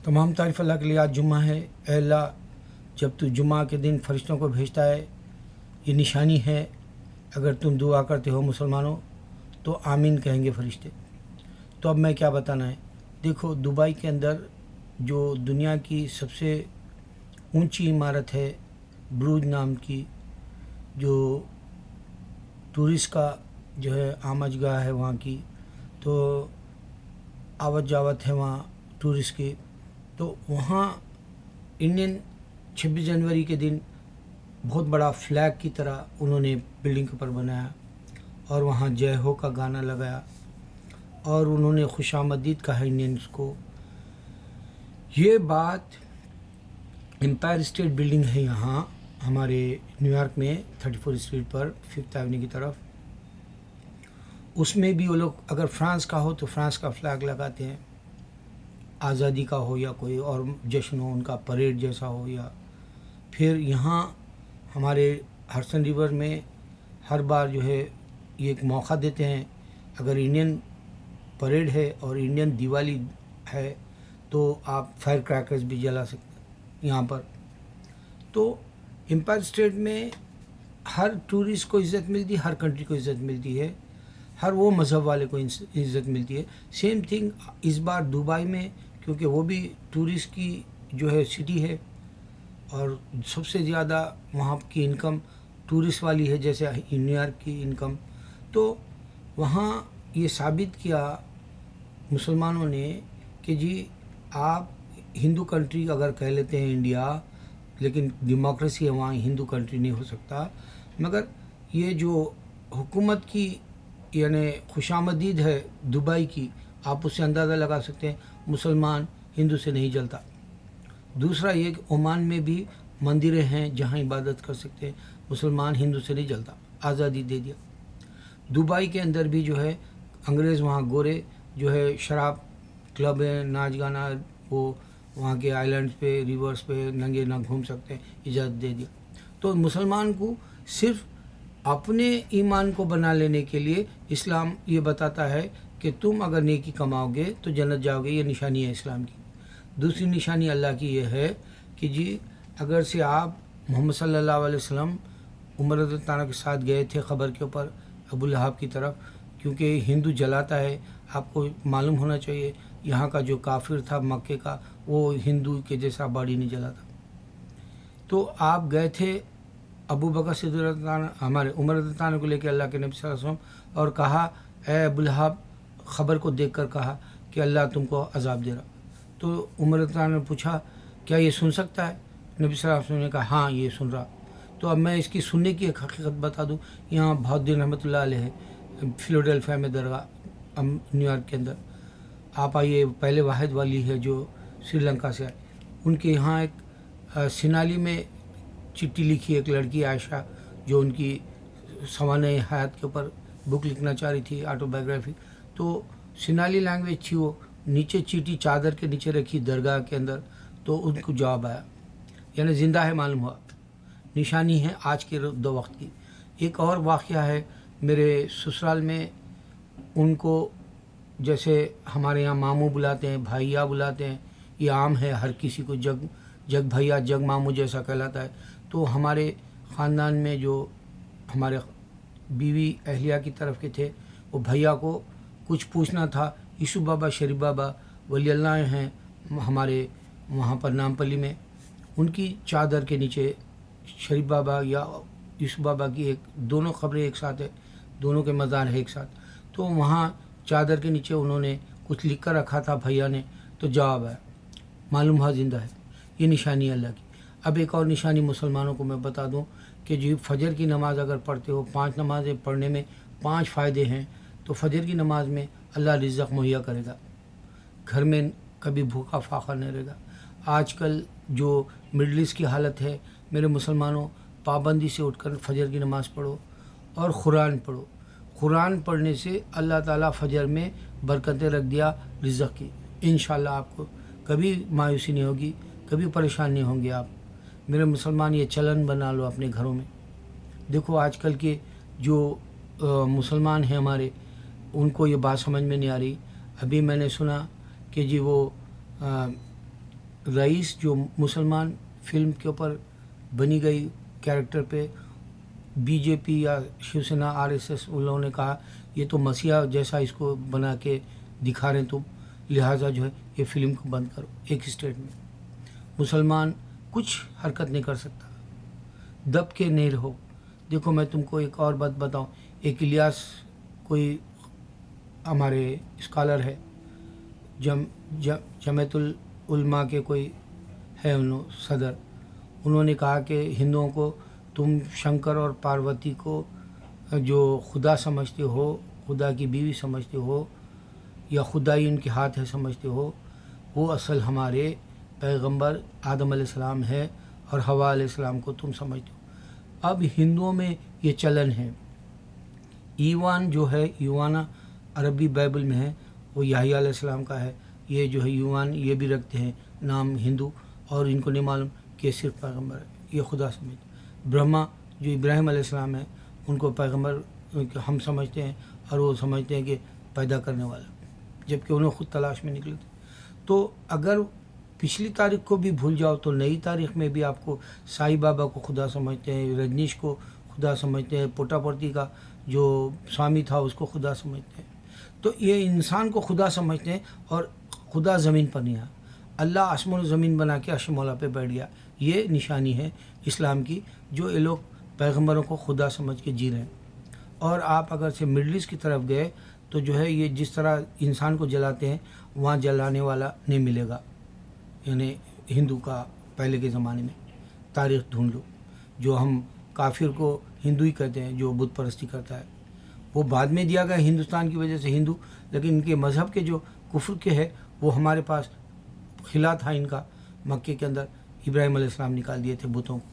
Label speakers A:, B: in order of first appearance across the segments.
A: तमाम तारीफ़ अल्लाह के लिए। आज जुम्मा है। ऐ अल्लाह, जब तू जुम्मा के दिन फ़रिश्तों को भेजता है, ये निशानी है। अगर तुम दुआ करते हो मुसलमानों तो आमीन कहेंगे फ़रिश्ते। तो अब मैं क्या बताना है, देखो दुबई के अंदर जो दुनिया की सबसे ऊंची इमारत है बुर्ज नाम की, जो टूरिस्ट का जो है आमजगाह है वहाँ की, तो आवत जावत है वहाँ टूरिस्ट की। तो वहाँ इंडियन 26 जनवरी के दिन बहुत बड़ा फ्लैग की तरह उन्होंने बिल्डिंग के ऊपर बनाया और वहाँ जय हो का गाना लगाया और उन्होंने खुशामदीद कहा इंडियंस को। ये बात एम्पायर स्टेट बिल्डिंग है यहाँ हमारे न्यूयॉर्क में 34 स्ट्रीट पर 5th एवेन्यू की तरफ। उसमें भी वो लोग अगर फ्रांस का हो तो फ्रांस का फ्लैग लगाते हैं, आज़ादी का हो या कोई और जश्न हो, उनका परेड जैसा हो। या फिर यहाँ हमारे हडसन रिवर में हर बार जो है ये एक मौका देते हैं, अगर इंडियन परेड है और इंडियन दिवाली है तो आप फायर क्रैकर्स भी जला सकते हैं यहाँ पर। तो एम्पायर स्टेट में हर टूरिस्ट को इज़्ज़त मिलती है, हर कंट्री को इज़्ज़त मिलती है, हर वो मज़हब वाले को इज़्ज़त मिलती है। सेम थिंग इस बार दुबई में, क्योंकि वो भी टूरिस्ट की जो है सिटी है और सबसे ज़्यादा वहाँ की इनकम टूरिस्ट वाली है जैसे न्यूयॉर्क की इनकम। तो वहाँ ये साबित किया मुसलमानों ने कि जी आप हिंदू कंट्री अगर कह लेते हैं इंडिया, लेकिन डेमोक्रेसी है वहाँ, हिंदू कंट्री नहीं हो सकता। मगर ये जो हुकूमत की यानी खुशामदीद है दुबई की, आप उससे अंदाज़ा लगा सकते हैं मुसलमान हिंदू से नहीं जलता। दूसरा ये कि ओमान में भी मंदिरें हैं जहाँ इबादत कर सकते हैं, मुसलमान हिंदू से नहीं जलता, आज़ादी दे दिया। दुबई के अंदर भी जो है अंग्रेज़ वहाँ गोरे जो है शराब क्लब है, नाच गाना, वो वहाँ के आइलैंड्स पे रिवर्स पे नंगे ना घूम सकते हैं, इजाज़त दे दिया। तो मुसलमान को सिर्फ अपने ईमान को बना लेने के लिए इस्लाम ये बताता है कि तुम अगर नेकी कमाओगे तो जन्नत जाओगे, ये निशानी है इस्लाम की। दूसरी निशानी अल्लाह की ये है कि जी अगर से आप मोहम्मद सल्लल्लाहु अलैहि वसल्लम उमर रज़ियल्लाहु के साथ गए थे खबर के ऊपर अबू लहब की तरफ, क्योंकि हिंदू जलाता है, आपको मालूम होना चाहिए यहाँ का जो काफिर था मक्के का, वो हिंदू के जैसा बॉडी नहीं जलाता। तो आप गए थे अबू बकर सिद्दीक़ हमारे उमर रज़ियल्लाहु को लेकर अल्लाह के नबी सल्लल्लाहु अलैहि वसल्लम, और कहा ए अबू लहब, ख़बर को देखकर कहा कि अल्लाह तुमको अज़ाब दे रहा। तो उमर रज़ियल्लाहु ने पूछा क्या ये सुन सकता है? नबी सल्लल्लाहु अलैहि वसल्लम ने कहा हाँ ये सुन रहा। तो अब मैं इसकी सुनने की एक हकीकत बता दूँ। यहाँ बहाउद्दीन रहमतुल्लाह अलैह फिलाडेल्फिया में दरगाह न्यूयॉर्क के अंदर, आप आइए, पहले वाहिद वाली है जो श्रीलंका से आए, उनके यहाँ एक सिनाली में चिट्ठी लिखी एक लड़की आयशा, जो उनकी सवाने हयात के ऊपर बुक लिखना चाह रही थी, ऑटोबायोग्राफी। तो सिनाली लैंग्वेज थी, वो नीचे चीटी चादर के नीचे रखी दरगाह के अंदर, तो उनको जवाब आया, यानी ज़िंदा है मालूम हुआ। निशानी है आज के दो वक्त की। एक और वाक़या है मेरे ससुराल में, उनको जैसे हमारे यहाँ मामू बुलाते हैं, भैया बुलाते हैं, ये आम है, हर किसी को जग जग भैया जग मामू जैसा कहलाता है। तो हमारे ख़ानदान में जो हमारे बीवी अहलिया की तरफ के थे, वो भैया को कुछ पूछना था। यीशु बाबा शरीफ बाबा वली अल्लाह हैं हमारे वहाँ पर नामपल्ली में, उनकी चादर के नीचे शरीफ बाबा या यीशु बाबा की एक दोनों ख़बरें एक साथ है, दोनों के मज़ार है एक साथ। तो वहाँ चादर के नीचे उन्होंने कुछ लिख कर रखा था भैया ने, तो जवाब आया, मालूम हुआ ज़िंदा है। ये निशानी अल्लाह की। अब एक और निशानी मुसलमानों को मैं बता दूं कि जी फजर की नमाज़ अगर पढ़ते हो, 5 नमाज़ें पढ़ने में 5 फ़ायदे हैं। तो फजर की नमाज में अल्लाह रिज़्क़ मुहैया करेगा, घर में कभी भूखा फाका नहीं रहेगा। आजकल जो मिडल ईस्ट की हालत है, मेरे मुसलमानों पाबंदी से उठकर फजर की नमाज़ पढ़ो और कुरान पढ़ो। कुरान पढ़ने से अल्लाह ताला फजर में बरकतें रख दिया रिज़्क़ की। इंशाअल्लाह आपको कभी मायूसी नहीं होगी, कभी परेशान नहीं होंगे आप। मेरे मुसलमान ये चलन बना लो अपने घरों में। देखो आजकल के जो मुसलमान हैं हमारे, उनको ये बात समझ में नहीं आ रही। अभी मैंने सुना कि जी वो रईस जो मुसलमान फिल्म के ऊपर बनी गई कैरेक्टर पे बीजेपी या शिवसेना आरएसएस उन लोगों ने कहा ये तो मसीहा जैसा इसको बना के दिखा रहे हैं तुम, लिहाजा जो है ये फिल्म को बंद करो। एक स्टेट में मुसलमान कुछ हरकत नहीं कर सकता, दब के नहीं रहो। देखो मैं तुमको एक और बात बताऊं, एक इलियास कोई हमारे स्कॉलर है, जमातुल उलमा के कोई है सदर, उन्होंने कहा कि हिंदुओं को तुम शंकर और पार्वती को जो खुदा समझते हो, खुदा की बीवी समझते हो या खुदाई उनके हाथ है समझते हो, वो असल हमारे पैगंबर आदम अलैहिस्सलाम है और हवा अलैहिस्सलाम को तुम समझते हो। अब हिंदुओं में ये चलन है। ईवान जो है, ईवाना अरबी बाइबल में है, वो याहिया अलैहिस्सलाम का है। ये जो है ईवान ये भी रखते हैं नाम हिंदू, और इनको नहीं मालूम कि सिर्फ पैगंबर है, ये खुदा समझते। ब्रह्मा जो इब्राहिम अलैहिस्सलाम है उनको पैगंबर हम समझते हैं और वो समझते हैं कि पैदा करने वाला, जबकि उन्हें खुद तलाश में निकले थे। तो अगर पिछली तारीख को भी भूल जाओ तो नई तारीख में भी आपको साईं बाबा को खुदा समझते हैं, रजनीश को खुदा समझते हैं, पुट्टापर्ती का जो स्वामी था उसको खुदा समझते हैं। तो ये इंसान को खुदा समझते हैं और खुदा ज़मीन पर नहीं है। अल्लाह आसमान ज़मीन बना के अर्श मौला पे बैठ गया। ये निशानी है इस्लाम की, जो ये लोग पैगंबरों को खुदा समझ के जी रहे हैं। और आप अगर से मिडल ईस्ट की तरफ गए तो जो है ये जिस तरह इंसान को जलाते हैं वहाँ जलाने वाला नहीं मिलेगा, यानी हिंदू का पहले के ज़माने में तारीख़ ढूंढ लो। जो हम काफिर को हिंदू ही कहते हैं जो बुत परस्ती करता है, वो बाद में दिया गया हिंदुस्तान की वजह से हिंदू, लेकिन इनके मज़हब के जो कुफ्र के है वो हमारे पास खिला था इनका। मक्के के अंदर इब्राहिम अलैहिस्सलाम निकाल दिए थे बुतों को।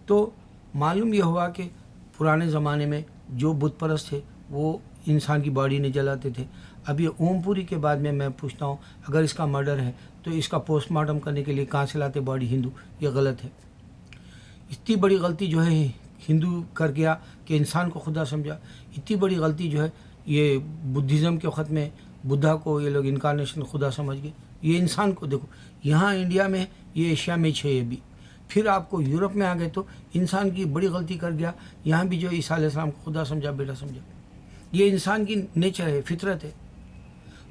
A: तो मालूम ये हुआ कि पुराने ज़माने में जो बुत परस्त थे वो इंसान की बॉडी नहीं जलाते थे। अब ये ओमपुरी के बाद में मैं पूछता हूँ, अगर इसका मर्डर है तो इसका पोस्टमार्टम करने के लिए कहाँ से लाते बॉडी हिंदू? ये गलत है। इतनी बड़ी गलती जो है हिंदू कर गया कि इंसान को खुदा समझा। इतनी बड़ी गलती जो है ये बुद्धिज़्म के वक़्त में बुद्धा को ये लोग इनकारनेशन खुदा समझ गए। ये इंसान को देखो, यहाँ इंडिया में ये एशिया में है ये भी। फिर आपको यूरोप में आ गए तो इंसान की बड़ी गलती कर गया, यहाँ भी जो ईसा अलैहिस्सलाम को खुदा समझा, बेटा समझा। ये इंसान की नेचर है, फितरत है।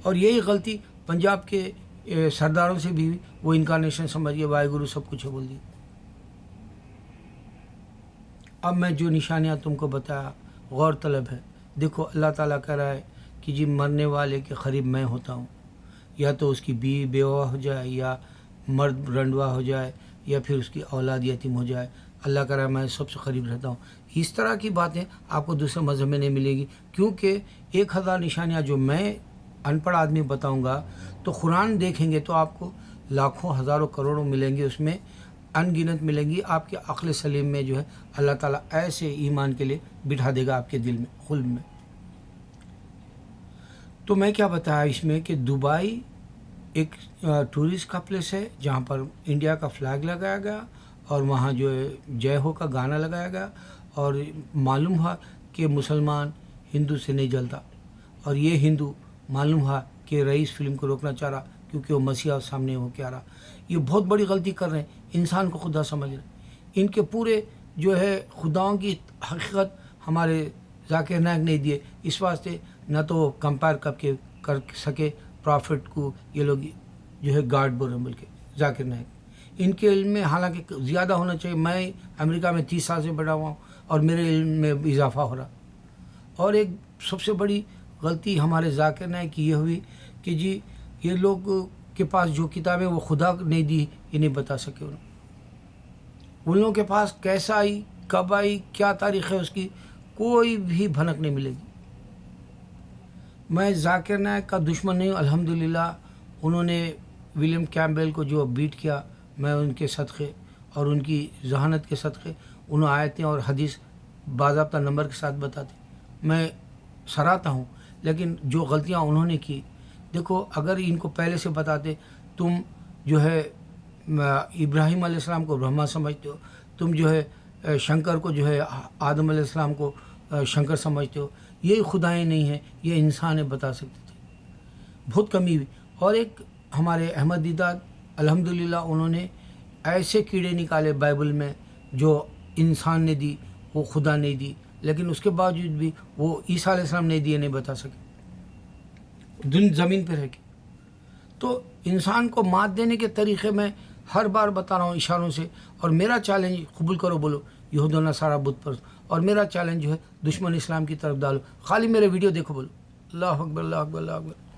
A: और यही गलती पंजाब के सरदारों से भी वो इनकारनेशन समझ गए, वाहिगुरु सब कुछ है बोल दिया। अब मैं जो निशानियाँ तुमको बताया गौर तलब है। देखो अल्लाह ताला कह रहा है कि जी मरने वाले के करीब मैं होता हूँ, या तो उसकी बीवी बेवा हो जाए या मर्द रंडवा हो जाए या फिर उसकी औलाद यतीम हो जाए, अल्लाह कह रहा है मैं सबसे करीब रहता हूँ। इस तरह की बातें आपको दूसरे मज़हब में नहीं मिलेगी, क्योंकि 1000 निशानियाँ जो मैं अनपढ़ आदमी बताऊँगा तो कुरान देखेंगे तो आपको लाखों हज़ारों करोड़ों मिलेंगे, उसमें अनगिनत मिलेंगी। आपके अक्ल सलीम में जो है अल्लाह ताला ऐसे ईमान के लिए बिठा देगा आपके दिल में, खुल्ब में। तो मैं क्या बताया इसमें कि दुबई एक टूरिस्ट का प्लेस है जहाँ पर इंडिया का फ्लैग लगाया गया और वहाँ जो है जय हो का गाना लगाया गया, और मालूम हुआ कि मुसलमान हिंदू से नहीं जलता। और ये हिंदू मालूम हुआ कि रईस फिल्म को रोकना चाह रहा क्योंकि वो मसीहा सामने हो के आ रहा। ये बहुत बड़ी गलती कर रहे हैं, इंसान को खुदा समझ रहे। इनके पूरे जो है खुदाओं की हकीकत हमारे जाकिर नायक नहीं दिए, इस वास्ते न तो कंपेयर कर सके प्रॉफिट को ये लोग जो है गार्ड बोल के जाकिर नायक। इनके इल्म में हालांकि ज़्यादा होना चाहिए। मैं अमेरिका में 30 साल से बैठा हुआ हूँ और मेरे इल्म में इजाफा हो रहा। और एक सबसे बड़ी गलती हमारे जाकिर नायक की ये हुई कि जी ये लोग के पास जो किताबें वो खुदा नहीं दी, ये नहीं बता सके। उन लोगों के पास कैसा आई, कब आई, क्या तारीख़ है उसकी, कोई भी भनक नहीं मिलेगी। मैं जाकिर नायक का दुश्मन नहीं हूँ, अल्हम्दुलिल्लाह उन्होंने विलियम कैम्पबेल को जो बीट किया, मैं उनके सदक़े और उनकी जहानत के सदक़े उन्हें आयतें और हदीस बाज़ाब्ता नंबर के साथ बताते मैं सराहता हूँ। लेकिन जो गलतियाँ उन्होंने की, देखो अगर इनको पहले से बताते, तुम जो है इब्राहिम अलैहिस्सलाम को ब्रह्मा समझते हो, तुम जो है शंकर को जो है आदम अलैहिस्सलाम को शंकर समझते हो, ये खुदाएँ नहीं हैं, ये इंसान है बता सकते थे। बहुत कमी हुई। और एक हमारे अहमद दीदात الحمدللہ انہوں نے ایسے کیڑے نکالے بائبل میں جو انسان نے دی وہ خدا نہیں دی، لیکن اس کے باوجود بھی وہ عیسیٰ علیہ السلام نہیں دیے، نہیں بتا سکے زمین پہ رہ کے۔ تو انسان کو مات دینے کے طریقے میں ہر بار بتا رہا ہوں اشاروں سے، اور میرا چیلنج قبول کرو، بولو یہود و نصارہ بت پرست، اور میرا چیلنج جو ہے دشمن اسلام کی طرف ڈالو، خالی میرے ویڈیو دیکھو، بولو اللہ اکبر اللہ اکبر اللہ اکبر۔